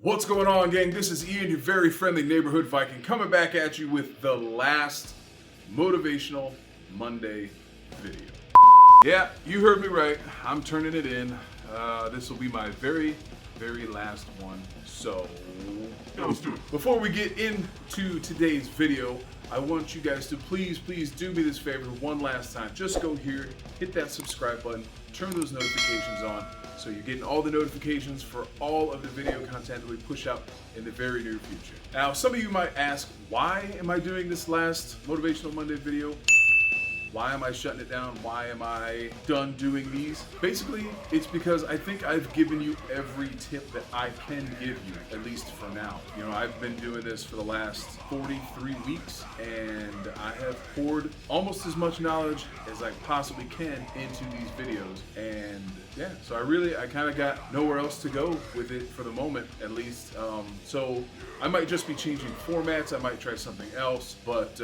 What's going on, gang? This is Ian, your very friendly neighborhood Viking, coming back at you with the last Motivational Monday video. Yeah, you heard me right. I'm turning it in. This will be my very last one. So, let's do it. Before we get into today's video, I want you guys to please do me this favor one last time. Just go here, hit that subscribe button, turn those notifications on, so you're getting all the notifications for all of the video content that we push out in the very near future. Now, some of you might ask, why am I doing this last Motivational Monday video? Why am I shutting it down? Why am I done doing these? Basically, it's because I think I've given you every tip that I can give you, at least for now. You know, I've been doing this for the last 43 weeks, and I have poured almost as much knowledge as I possibly can into these videos. And yeah, so I kind of got nowhere else to go with it for the moment, at least. So I might just be changing formats. I might try something else, but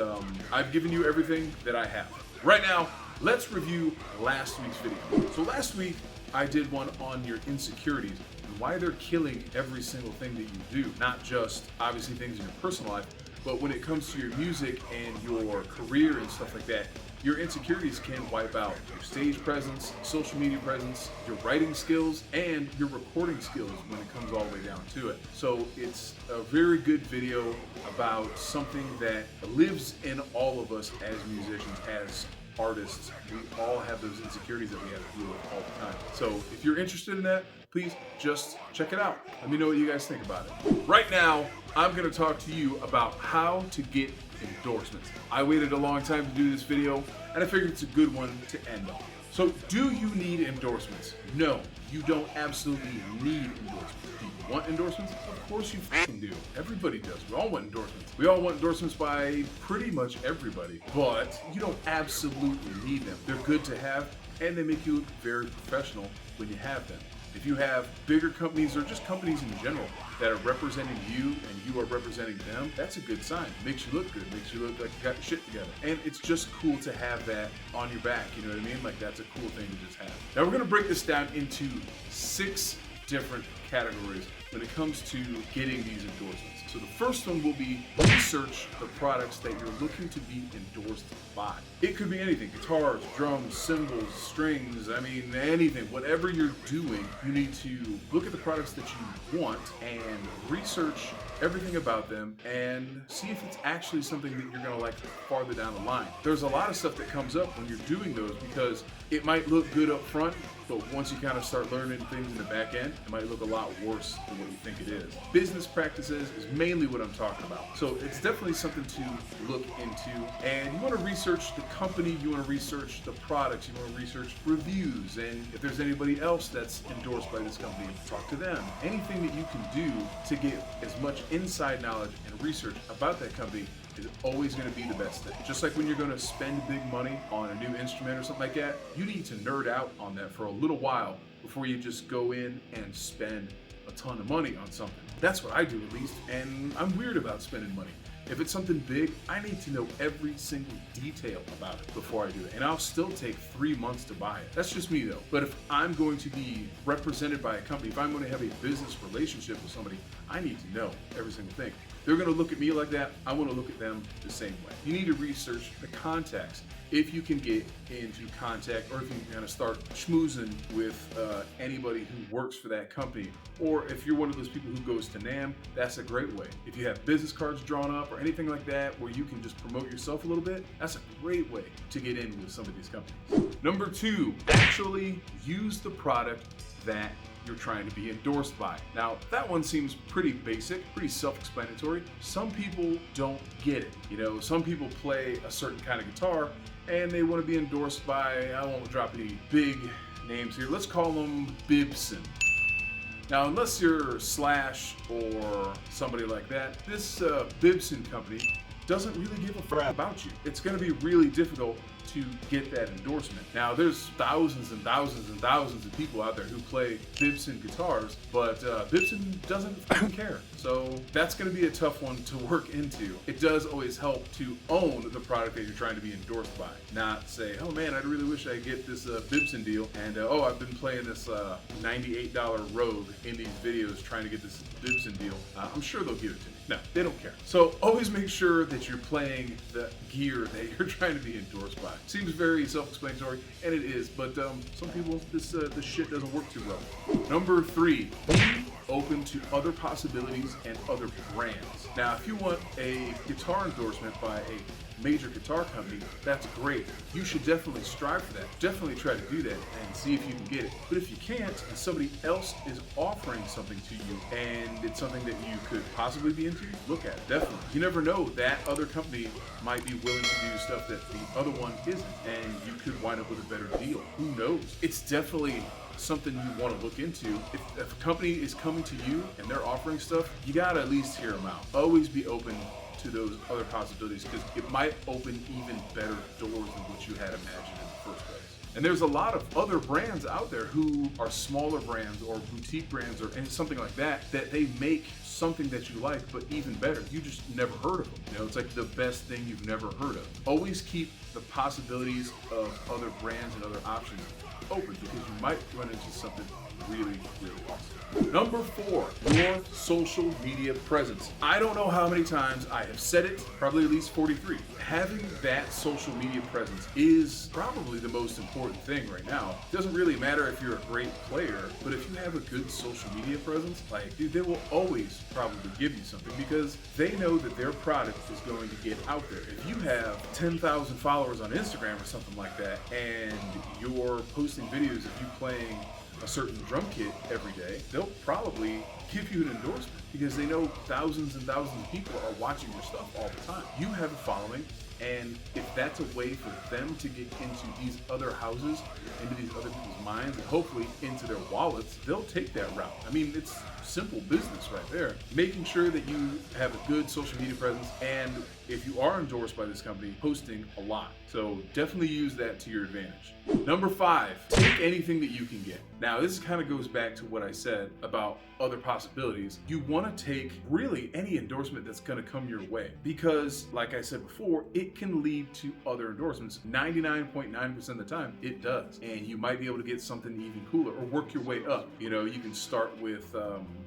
I've given you everything that I have. Right now, let's review last week's video. So last week, I did one on your insecurities and why they're killing every single thing that you do. Not just, obviously, things in your personal life, but when it comes to your music and your career and stuff like that, your insecurities can wipe out your stage presence, social media presence, your writing skills, and your recording skills when it comes all the way down to it. So it's a very good video about something that lives in all of us as musicians, as artists. We all have those insecurities that we have to deal with all the time. So if you're interested in that, please just check it out. Let me know what you guys think about it. Right now, I'm gonna talk to you about how to get endorsements. I waited a long time to do this video, and I figured it's a good one to end on. So, do you need endorsements? No, you don't absolutely need endorsements. Do you want endorsements? Of course you fucking do. Everybody does. We all want endorsements. We all want endorsements by pretty much everybody, but you don't absolutely need them. They're good to have, and they make you look very professional when you have them. If you have bigger companies or just companies in general that are representing you and you are representing them, that's a good sign. Makes you look good, makes you look like you got your shit together. And it's just cool to have that on your back, you know what I mean? Like, that's a cool thing to just have. Now, we're gonna break this down into 6 different categories when it comes to getting these endorsements. So the first one will be research the products that you're looking to be endorsed by. It could be anything: guitars, drums, cymbals, strings, I mean, anything. Whatever you're doing, you need to look at the products that you want and research everything about them and see if it's actually something that you're gonna like farther down the line. There's a lot of stuff that comes up when you're doing those because it might look good up front, but once you kind of start learning things in the back end, it might look a lot worse than what you think it is. Business practices is mainly what I'm talking about. So it's definitely something to look into, and you want to research the company, you want to research the products, you want to research reviews, and if there's anybody else that's endorsed by this company, talk to them. Anything that you can do to get as much inside knowledge and research about that company is always going to be the best thing. Just like when you're going to spend big money on a new instrument or something like that, you need to nerd out on that for a little while before you just go in and spend a ton of money on something. That's what I do, at least, and I'm weird about spending money. If it's something big, I need to know every single detail about it before I do it. And I'll still take 3 months to buy it. That's just me, though. But if I'm going to be represented by a company, if I'm going to have a business relationship with somebody, I need to know every single thing. They're going to look at me like that. I want to look at them the same way. You need to research the contacts. If you can get into contact, or if you can kind of start schmoozing with anybody who works for that company, or if you're one of those people who goes to NAMM, that's a great way. If you have business cards drawn up or anything like that where you can just promote yourself a little bit, that's a great way to get in with some of these companies. Number 2, actually use the product that you're trying to be endorsed by. Now, that one seems pretty basic, pretty self-explanatory. Some people don't get it. You know, some people play a certain kind of guitar and they want to be endorsed by, I won't drop any big names here, let's call them Bibson. Now, unless you're Slash or somebody like that, this Bibson company doesn't really give a fuck about you. It's going to be really difficult to get that endorsement. Now, there's thousands and thousands and thousands of people out there who play Gibson guitars, but Gibson doesn't fucking care. So that's going to be a tough one to work into. It does always help to own the product that you're trying to be endorsed by, not say, oh man, I really wish I get this Gibson deal, and oh, I've been playing this $98 Rogue in these videos trying to get this Gibson deal. I'm sure they'll give it to me. No, they don't care. So always make sure that you're playing the gear that you're trying to be endorsed by. Seems very self-explanatory, and it is, but some people, this shit doesn't work too well. Number 3, be open to other possibilities and other brands. Now, if you want a guitar endorsement by a major guitar company, that's great. You should definitely strive for that. Definitely try to do that and see if you can get it. But if you can't, and somebody else is offering something to you and it's something that you could possibly be into, look at it. Definitely. You never know, that other company might be willing to do stuff that the other one isn't, and you could wind up with a better deal. Who knows? It's definitely something you want to look into. If a company is coming to you and they're offering stuff, you gotta at least hear them out. Always be open to those other possibilities, because it might open even better doors than what you had imagined in the first place. And there's a lot of other brands out there who are smaller brands or boutique brands or something like that, that they make something that you like, but even better. You just never heard of them. You know, it's like the best thing you've never heard of. Always keep the possibilities of other brands and other options open, because you might run into something really, really awesome. Number 4, your social media presence. I don't know how many times I have said it, probably at least 43. Having that social media presence is probably the most important thing right now. It doesn't really matter if you're a great player, but if you have a good social media presence, like, dude, they will always probably give you something, because they know that their product is going to get out there. If you have 10,000 followers on Instagram or something like that, and you're posting videos of you playing a certain drum kit every day, they'll probably give you an endorsement, because they know thousands and thousands of people are watching your stuff all the time. You have a following, and if that's a way for them to get into these other houses, into these other people's minds, and hopefully into their wallets, they'll take that route. I mean, it's simple business right there. Making sure that you have a good social media presence, and if you are endorsed by this company, posting a lot. So definitely use that to your advantage. Number 5, take anything that you can get. Now, this kind of goes back to what I said about other possibilities. You want to take really any endorsement that's going to come your way, because like I said before, it can lead to other endorsements. 99.9% of the time, it does. And you might be able to get something even cooler or work your way up. You know, you can start with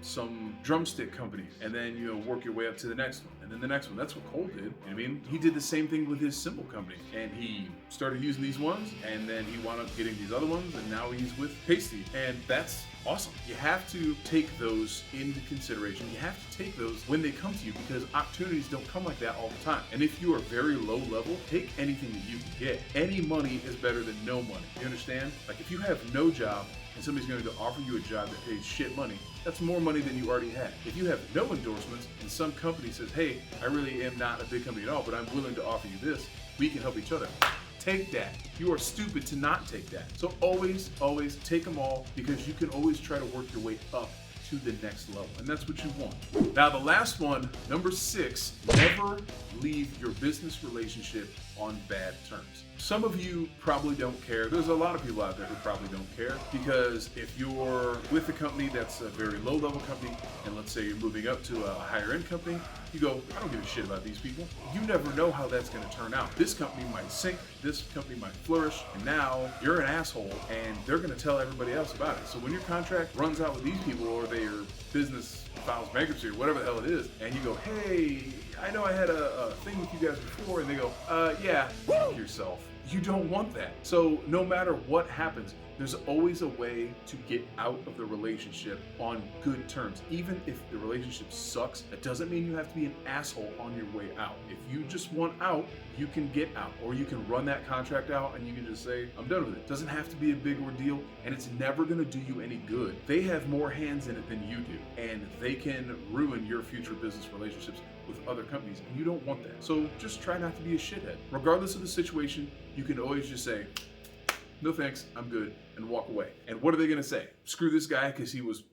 some drumstick company, and then, you know, work your way up to the next one, and then the next one. That's what Cole did. I mean, he did the same thing with his cymbal company, and he started using these ones, and then he wound up getting these other ones, and now he's with Pasty, and that's awesome. You have to take those into consideration. You have to take those when they come to you, because opportunities don't come like that all the time. And if you are very low level, take anything that you can get. Any money is better than no money. You understand? Like, if you have no job and somebody's going to offer you a job that pays shit money, that's more money than you already had. If you have no endorsements and some company says, hey, I really am not a big company at all, but I'm willing to offer you this, we can help each other. Take that. You are stupid to not take that. So always, always take them all, because you can always try to work your way up to the next level, and that's what you want. Now, the last one, number 6, never leave your business relationship on bad terms. Some of you probably don't care. There's a lot of people out there who probably don't care, because if you're with a company that's a very low level company, and let's say you're moving up to a higher end company, you go, I don't give a shit about these people. You never know how that's going to turn out. This company might sink, this company might flourish, and now you're an asshole, and they're going to tell everybody else about it. So when your contract runs out with these people, or their business files bankruptcy, or whatever the hell it is, and you go, hey, I know I had a thing with you guys before, and they go, yeah, fuck yourself. You don't want that. So no matter what happens, there's always a way to get out of the relationship on good terms. Even if the relationship sucks, that doesn't mean you have to be an asshole on your way out. If you just want out, you can get out, or you can run that contract out and you can just say, I'm done with it. It doesn't have to be a big ordeal, and it's never gonna do you any good. They have more hands in it than you do, and they can ruin your future business relationships with other companies, and you don't want that. So just try not to be a shithead. Regardless of the situation, you can always just say, no thanks, I'm good, and walk away. And what are they gonna say? Screw this guy because he was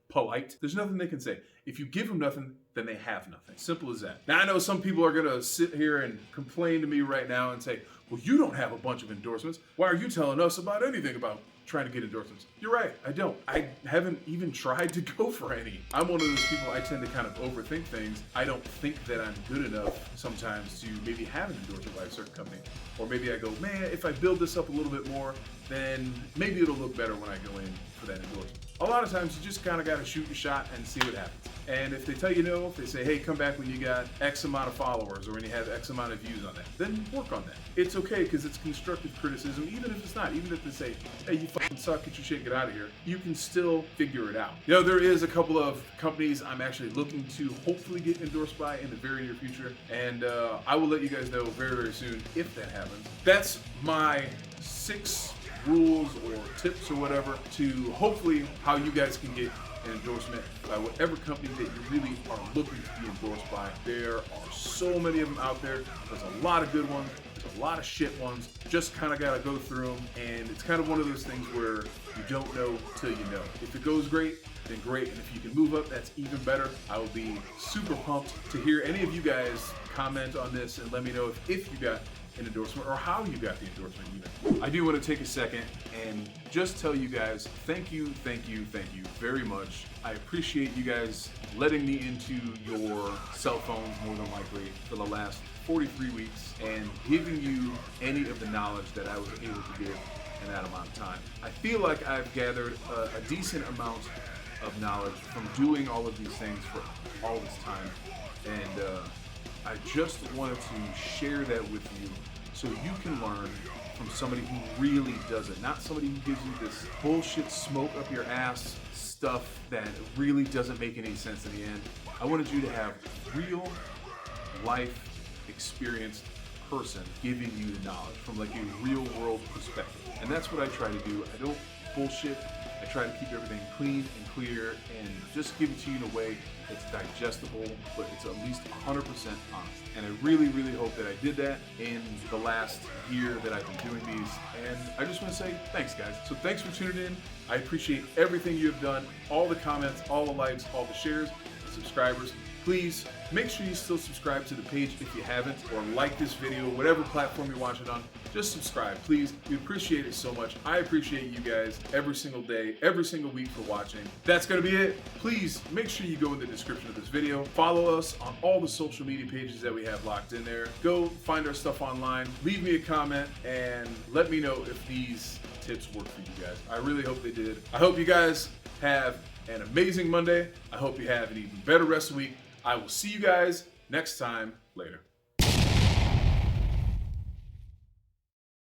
polite? There's nothing they can say. If you give them nothing, then they have nothing. Simple as that. Now, I know some people are gonna sit here and complain to me right now and say, well, you don't have a bunch of endorsements. Why are you telling us about anything about trying to get endorsements? You're right, I don't. I haven't even tried to go for any. I'm one of those people, I tend to kind of overthink things. I don't think that I'm good enough sometimes to maybe have an endorsement by a certain company. Or maybe I go, man, if I build this up a little bit more, then maybe it'll look better when I go in for that endorsement. A lot of times you just kind of got to shoot your shot and see what happens. And if they tell you no, if they say, hey, come back when you got X amount of followers or when you have X amount of views on that, then work on that. It's okay because it's constructive criticism, even if it's not. Even if they say, hey, you fucking suck, get your shit, get out of here, you can still figure it out. You know, there is a couple of companies I'm actually looking to hopefully get endorsed by in the very near future. And I will let you guys know very, very soon if that happens. That's my 6 rules or tips or whatever to hopefully how you guys can get an endorsement by whatever company that you really are looking to be endorsed by. There are so many of them out there. There's a lot of good ones. There's a lot of shit ones. Just kind of got to go through them. And it's kind of one of those things where you don't know till you know. If it goes great, then great. And if you can move up, that's even better. I will be super pumped to hear any of you guys comment on this and let me know if you got an endorsement or how you got the endorsement even. I do want to take a second and just tell you guys thank you very much. I appreciate you guys letting me into your cell phones more than likely for the last 43 weeks and giving you any of the knowledge that I was able to give in that amount of time. I feel like I've gathered a decent amount of knowledge from doing all of these things for all this time, and I just wanted to share that with you so you can learn from somebody who really does it, not somebody who gives you this bullshit smoke up your ass stuff that really doesn't make any sense in the end. I wanted you to have real life experienced person giving you the knowledge from like a real world perspective. And that's what I try to do. I don't bullshit. I try to keep everything clean and clear and just give it to you in a way that's digestible, but it's at least 100% honest. And I really, really hope that I did that in the last year that I've been doing these. And I just want to say thanks, guys. So thanks for tuning in. I appreciate everything you have done, all the comments, all the likes, all the shares, the subscribers. Please make sure you still subscribe to the page if you haven't, or like this video, whatever platform you're watching on. Just subscribe, please. We appreciate it so much. I appreciate you guys every single day, every single week for watching. That's gonna be it. Please make sure you go in the description of this video. Follow us on all the social media pages that we have locked in there. Go find our stuff online. Leave me a comment and let me know if these tips work for you guys. I really hope they did. I hope you guys have an amazing Monday. I hope you have an even better rest of the week. I will see you guys next time. Later.